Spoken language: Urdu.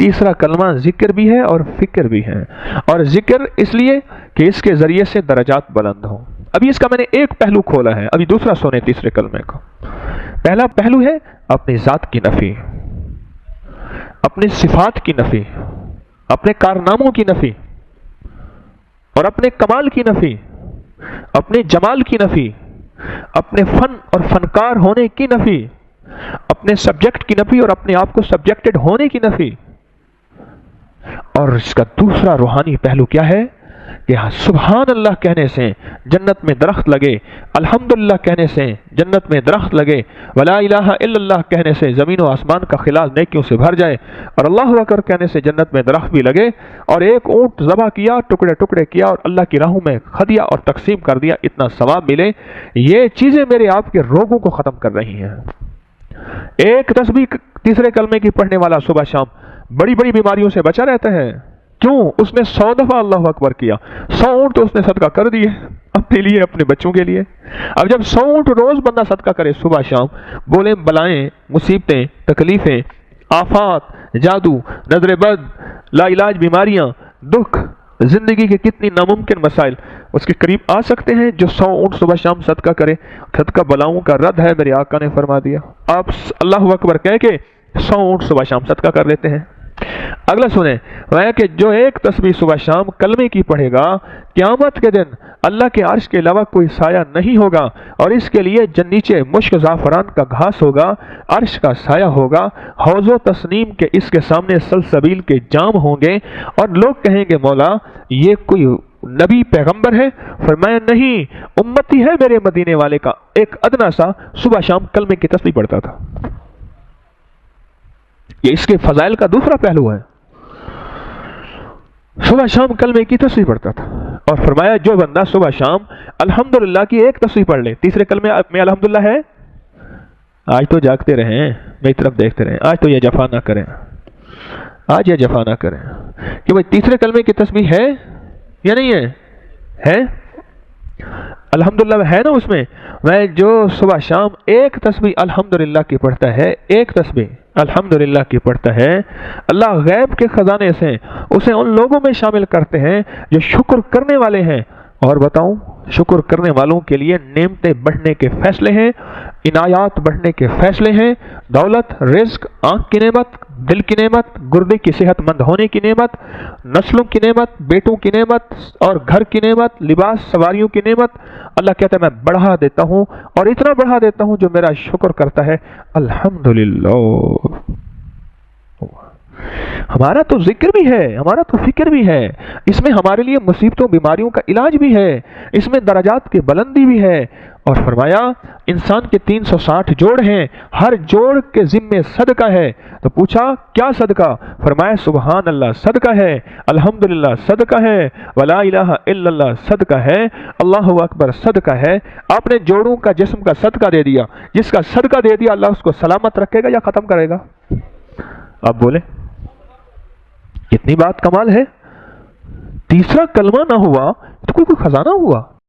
تیسرا کلمہ ذکر بھی ہے اور فکر بھی ہے، اور ذکر اس لیے کہ اس کے ذریعے سے درجات بلند ہوں۔ ابھی اس کا میں نے ایک پہلو کھولا ہے، ابھی دوسرا سونے تیسرے کلمے کو۔ پہلا پہلو ہے اپنی ذات کی نفی، اپنی صفات کی نفی، اپنے کارناموں کی نفی، اور اپنے کمال کی نفی، اپنے جمال کی نفی، اپنے فن اور فنکار ہونے کی نفی، اپنے سبجیکٹ کی نفی اور اپنے آپ کو سبجیکٹڈ ہونے کی نفی۔ اور اس کا دوسرا روحانی پہلو کیا ہے کہ سبحان اللہ کہنے سے جنت میں درخت لگے، الحمدللہ کہنے سے جنت میں درخت لگے، ولا الہ الا اللہ کہنے سے زمین و آسمان کا خلا نیکیوں سے بھر جائے، اور اللہ اکبر کہنے سے جنت میں درخت بھی لگے، اور ایک اونٹ ذبح کیا، ٹکڑے ٹکڑے کیا اور اللہ کی راہوں میں کھدیا اور تقسیم کر دیا، اتنا ثواب ملے۔ یہ چیزیں میرے آپ کے روگوں کو ختم کر رہی ہیں۔ ایک تسبیح تیسرے کلمے کی پڑھنے والا صبح شام بڑی بڑی بیماریوں سے بچا رہتا ہے۔ کیوں؟ اس نے 100 دفعہ اللہ اکبر کیا، 100 اونٹ تو اس نے صدقہ کر دیے اپنے لیے، اپنے بچوں کے لیے۔ اب جب 100 اونٹ روز بندہ صدقہ کرے صبح شام، بولیں بلائیں، مصیبتیں، تکلیفیں، آفات، جادو، نظر بد، لا علاج بیماریاں، دکھ، زندگی کے کتنی ناممکن مسائل اس کے قریب آ سکتے ہیں جو 100 اونٹ صبح شام صدقہ کرے۔ صدقہ بلاؤں کا رد ہے، میرے آقا نے فرما دیا۔ آپ اللہ اکبر کہہ کے 100 اونٹ صبح شام صدقہ کر لیتے ہیں۔ اگلا سنیں، وہ کہ جو ایک تسبیح صبح شام کلمے کی پڑھے گا، قیامت کے دن اللہ کے عرش کے علاوہ کوئی سایہ نہیں ہوگا، اور اس کے لیے نیچے مشک زعفران کا گھاس ہوگا، عرش کا سایہ ہوگا، حوض و تسنیم کے اس کے سامنے سلسبیل کے جام ہوں گے، اور لوگ کہیں گے مولا یہ کوئی نبی پیغمبر ہے؟ فرمایا نہیں، امتی ہے میرے مدینے والے کا ایک ادنا سا صبح شام کلمے کی تسبیح پڑھتا تھا۔ یہ اس کے فضائل کا دوسرا پہلو ہے، صبح شام کلمے کی تسبیح پڑھتا تھا، اور فرمایا جو بندہ صبح شام الحمدللہ کی ایک تسبیح پڑھ لے، تیسرے کلمے میں الحمدللہ ہے، آج تو جاگتے رہیں، میری طرف دیکھتے رہیں، آج تو یہ جفا نہ کریں، آج یہ جفا نہ کریں کہ بھئی تیسرے کلمے کی تسبیح ہے یا نہیں ہے؟ ہے الحمدللہ ہے نا اس میں۔ میں جو صبح شام ایک تسبیح الحمدللہ کی پڑھتا ہے، ایک تسبیح الحمدللہ کی پڑھتا ہے، اللہ غیب کے خزانے سے اسے ان لوگوں میں شامل کرتے ہیں جو شکر کرنے والے ہیں۔ اور بتاؤں، شکر کرنے والوں کے لیے نعمتیں بڑھنے کے فیصلے ہیں، عنایات بڑھنے کے فیصلے ہیں، دولت، رزق، آنکھ کی نعمت، دل کی نعمت، گردے کی صحت مند ہونے کی نعمت، نسلوں کی نعمت، بیٹوں کی نعمت، اور گھر کی نعمت، لباس، سواریوں کی نعمت۔ اللہ کہتا ہے میں بڑھا دیتا ہوں، اور اتنا بڑھا دیتا ہوں جو میرا شکر کرتا ہے الحمدللہ۔ ہمارا تو ذکر بھی ہے، ہمارا تو فکر بھی ہے، اس میں ہمارے لیے مصیبتوں بیماریوں کا علاج بھی ہے، اس میں درجات کی بلندی بھی ہے۔ اور فرمایا انسان کے 360 جوڑ ہیں، ہر جوڑ کے ذمے صدقہ ہے۔ تو پوچھا کیا صدقہ؟ فرمایا سبحان اللہ صدقہ ہے، الحمدللہ صدقہ ہے، ولا الہ الا اللہ صدقہ ہے، اللہ اکبر صدقہ ہے۔ آپ نے جوڑوں کا جسم کا صدقہ دے دیا، جس کا صدقہ دے دیا اللہ اس کو سلامت رکھے گا یا ختم کرے گا؟ آپ بولیں، کتنی بات کمال ہے۔ تیسرا کلمہ نہ ہوا تو کوئی خزانہ ہوا۔